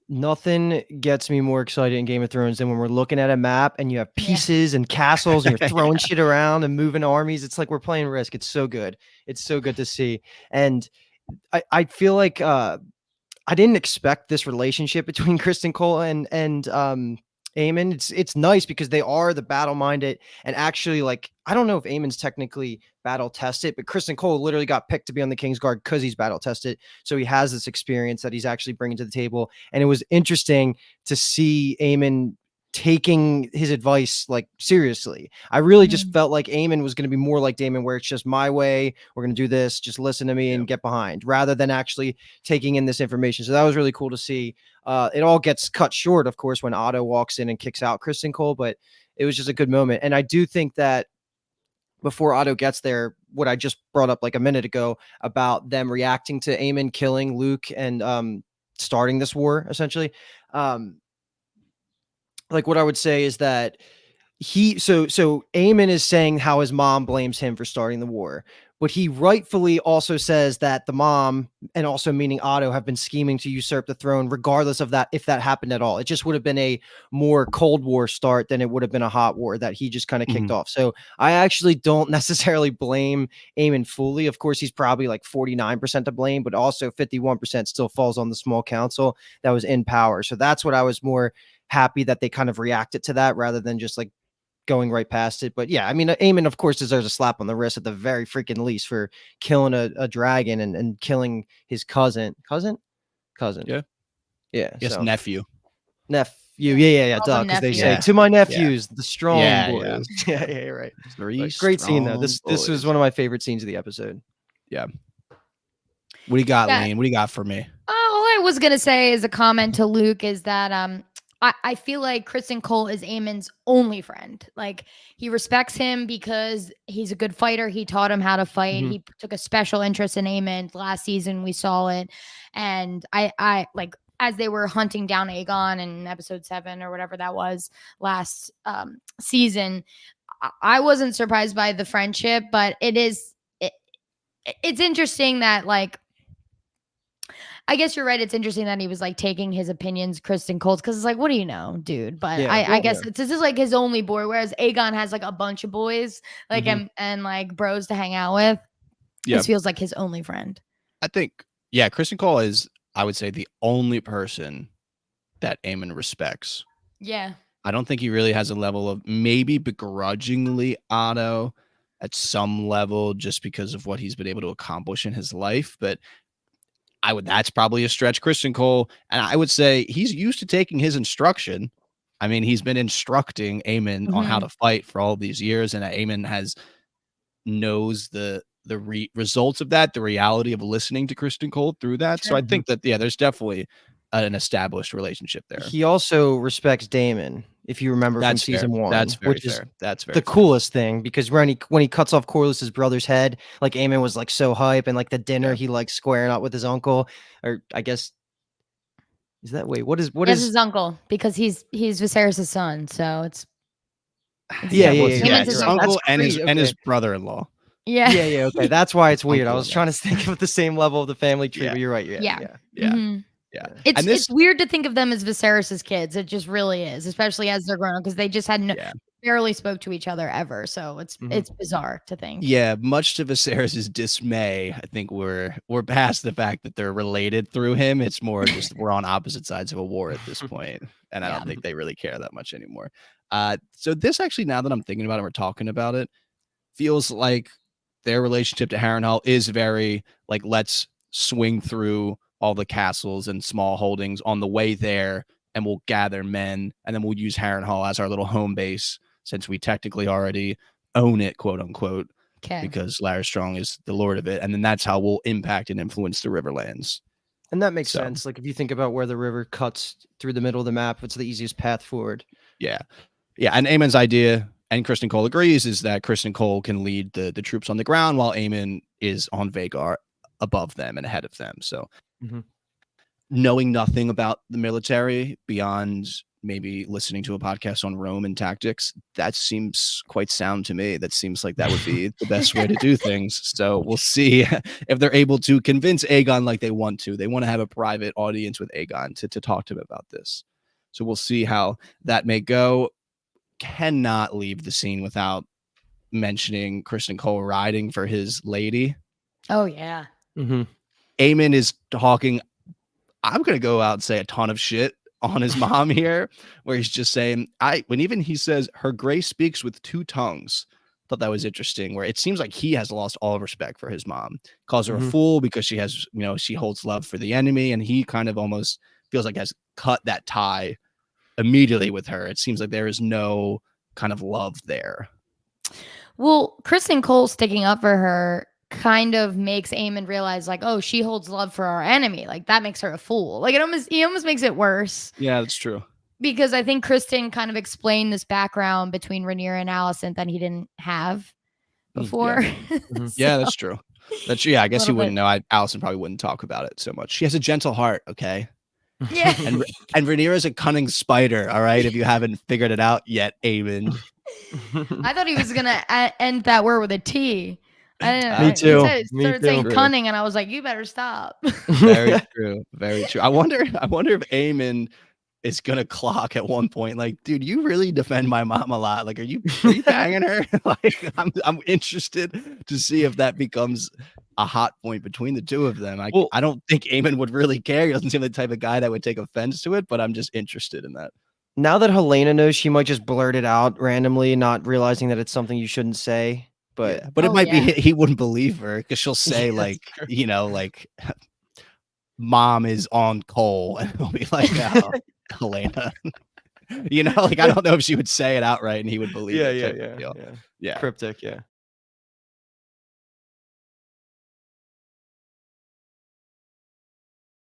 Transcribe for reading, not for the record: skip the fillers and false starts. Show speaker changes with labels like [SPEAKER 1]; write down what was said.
[SPEAKER 1] Nothing gets me more excited in Game of Thrones than when we're looking at a map and you have
[SPEAKER 2] Yeah.
[SPEAKER 1] pieces and castles and you're throwing
[SPEAKER 3] Yeah.
[SPEAKER 1] shit around and moving armies. It's like we're playing Risk. It's so good. It's so good to see. And I feel like I didn't expect this relationship between Kristen Cole and Aemond. It's nice because they are the battle minded and actually like I don't know if Aemond's technically battle tested, but Kristen Cole literally got picked to be on the King's Guard because he's battle tested. So he has this experience that he's actually bringing to the table. And it was interesting to see Aemond taking his advice like seriously. I really just felt like Aemond was going to be more like Daemon, where it's just my way. We're going to do this. Just listen to me and get behind, rather than actually taking in this information. So that was really cool to see. It all gets cut short, of course, when Otto walks in and kicks out Kristen Cole, but it was just a good moment. And I do think that before Otto gets there, what I just brought up like a minute ago about them reacting to Aemond killing Luke and starting this war, essentially. Like what I would say is that so Aemon is saying how his mom blames him for starting the war, but he rightfully also says that the mom, and also meaning Otto, have been scheming to usurp the throne regardless of that, if that happened at all. It just would have been a more Cold War start than it would have been a hot war that he just kind of kicked off. So I actually don't necessarily blame Aemon fully. Of course, he's probably like 49% to blame, but also 51% still falls on the small council that was in power. So that's what I was more happy that they kind of reacted to that rather than just like going right past it. But yeah, I mean, Aemon, of course, deserves a slap on the wrist at the very freaking least for killing a dragon and killing his cousin.
[SPEAKER 3] Yeah. Yes,
[SPEAKER 1] So
[SPEAKER 3] nephew.
[SPEAKER 1] Yeah.
[SPEAKER 2] Call
[SPEAKER 1] Duh,
[SPEAKER 2] them
[SPEAKER 1] because they
[SPEAKER 2] nephew.
[SPEAKER 1] say
[SPEAKER 3] Yeah.
[SPEAKER 1] to my nephews, the strong
[SPEAKER 3] Yeah,
[SPEAKER 1] boys. Yeah, you're right.
[SPEAKER 3] Three
[SPEAKER 1] But great scene though. This
[SPEAKER 3] boys.
[SPEAKER 1] was one of my favorite scenes of the episode.
[SPEAKER 3] Yeah. What do you got,
[SPEAKER 2] Yeah.
[SPEAKER 3] Lane? What do you got for me?
[SPEAKER 2] All I was gonna say as a comment to Luke is that I feel like Kristen Cole is Aemon's only friend. Like he respects him because he's a good fighter. He taught him how to fight.
[SPEAKER 1] Mhm.
[SPEAKER 2] He took a special interest in Aemond. Last season we saw it. And I like as they were hunting down Aegon in episode 7 or whatever that was last season, I wasn't surprised by the friendship, but it's interesting that like I guess you're right. It's interesting that he was like taking his opinions, Kristen Cole's, because it's like, what do you know, dude? But
[SPEAKER 1] Yeah.
[SPEAKER 2] I guess this is like his only boy, whereas Aegon has like a bunch of boys, like and like bros to hang out with.
[SPEAKER 3] Yeah.
[SPEAKER 2] This feels like his only friend.
[SPEAKER 3] I think, Kristen Cole is, I would say, the only person that Aemon respects.
[SPEAKER 2] Yeah.
[SPEAKER 3] I don't think he really has a level of maybe begrudgingly Otto at some level just because of what he's been able to accomplish in his life. But that's probably a stretch. Kristen Cole, and I would say he's used to taking his instruction. I mean, he's been instructing Aemon on how to fight for all these years, and Aemon knows the results of that, the reality of listening to Kristen Cole through that.
[SPEAKER 2] Sure.
[SPEAKER 3] So I think that there's definitely an established relationship there.
[SPEAKER 1] He also respects Daemon, if you remember from season 1.
[SPEAKER 3] That's very
[SPEAKER 1] which is
[SPEAKER 3] fair. That's very
[SPEAKER 1] the coolest thing, because when he cuts off Corlys's brother's head, like Aemon was like so hype, and like the dinner he like squaring up with his uncle, or I guess is that what is
[SPEAKER 2] his uncle, because he's Viserys' son, so it's
[SPEAKER 1] yeah,
[SPEAKER 2] Aemon's
[SPEAKER 3] his
[SPEAKER 2] his
[SPEAKER 3] uncle and
[SPEAKER 1] crazy.
[SPEAKER 3] his brother-in-law.
[SPEAKER 2] Yeah.
[SPEAKER 1] Yeah, okay. That's why it's weird. I
[SPEAKER 3] Uncle
[SPEAKER 1] was
[SPEAKER 3] in
[SPEAKER 1] trying to think of the same level of the family tree, but you're right.
[SPEAKER 2] Yeah.
[SPEAKER 3] Yeah.
[SPEAKER 2] It's weird to think of them as Viserys' kids. It just really is, especially as they're grown up, because they just had barely spoke to each other ever. So it's bizarre to think.
[SPEAKER 3] Yeah, much to Viserys' dismay, I think we're past the fact that they're related through him. It's more just we're on opposite sides of a war at this point, and I don't think they really care that much anymore. So this actually, now that I'm thinking about it, and we're talking about it, feels like their relationship to Harrenhal is very like, let's swing through all the castles and small holdings on the way there, and we'll gather men, and then we'll use Harrenhal as our little home base, since we technically already own it, quote unquote, because Larry Strong is the lord of it. And then that's how we'll impact and influence the Riverlands.
[SPEAKER 1] And that makes sense. Like if you think about where the river cuts through the middle of the map, it's the easiest path forward.
[SPEAKER 3] Yeah. And Aemon's idea, and Kristen Cole agrees, is that Kristen Cole can lead the troops on the ground while Aemon is on Vhagar above them and ahead of them. So knowing nothing about the military beyond maybe listening to a podcast on Roman tactics, that seems quite sound to me. That seems like that would be the best way to do things. So we'll see if they're able to convince Aegon like they want to. They want to have a private audience with Aegon to talk to him about this. So we'll see how that may go. Cannot leave the scene without mentioning Criston Cole riding for his lady.
[SPEAKER 2] Oh yeah.
[SPEAKER 3] Aemond is talking, I'm going to go out and say a ton of shit on his mom here, where he's just saying, when even he says her grace speaks with two tongues. Thought that was interesting, where it seems like he has lost all respect for his mom, calls her a fool because she has, she holds love for the enemy. And he kind of almost feels like has cut that tie immediately with her. It seems like there is no kind of love there.
[SPEAKER 2] Well, Criston Cole sticking up for her kind of makes Aemond realize, like, oh, she holds love for our enemy. Like, that makes her a fool. Like, he almost makes it worse.
[SPEAKER 3] Yeah, that's true.
[SPEAKER 2] Because I think Criston kind of explained this background between Rhaenyra and Alicent that he didn't have before.
[SPEAKER 3] Yeah, yeah, that's true. That's true. Yeah, I guess he wouldn't know. Alicent probably wouldn't talk about it so much. She has a gentle heart, okay?
[SPEAKER 2] Yeah.
[SPEAKER 3] And Rhaenyra's a cunning spider, all right? If you haven't figured it out yet, Aemond.
[SPEAKER 2] I thought he was going to end that word with a T. I don't know.
[SPEAKER 1] Me too.
[SPEAKER 2] He started saying cunning, and I was like, you better stop.
[SPEAKER 3] Very true. Very true. I wonder if Aemond is gonna clock at one point, like, dude, you really defend my mom a lot. Like, are you banging her? Like, I'm interested to see if that becomes a hot point between the two of them. I don't think Aemond would really care. He doesn't seem like the type of guy that would take offense to it, but I'm just interested in that.
[SPEAKER 1] Now that Helena knows, she might just blurt it out randomly, not realizing that it's something you shouldn't say. But
[SPEAKER 3] it might be he wouldn't believe her because she'll say like mom is on Cole, and he'll be like, oh, Helena. Like, I don't know if she would say it outright and he would believe it.
[SPEAKER 1] Yeah. Cryptic, yeah.